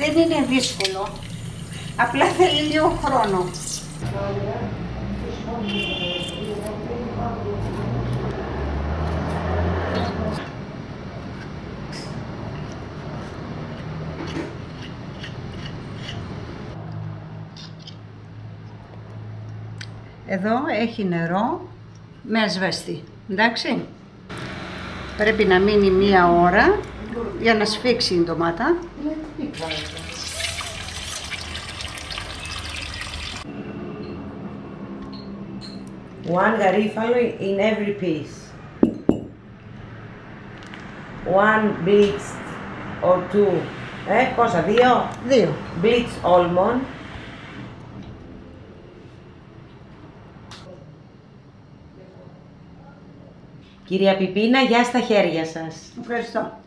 Δεν είναι δύσκολο, απλά θέλει λίγο χρόνο. Εδώ έχει νερό με ασβέστη, εντάξει. Πρέπει να μείνει 1 ώρα για να σφίξει η ντομάτα. One γαρίφαλο in every piece. One bleached or two. Πόσα, 2? 2. Bleached almond. Κυρία Πιπίνα, γεια στα χέρια σας. Ευχαριστώ.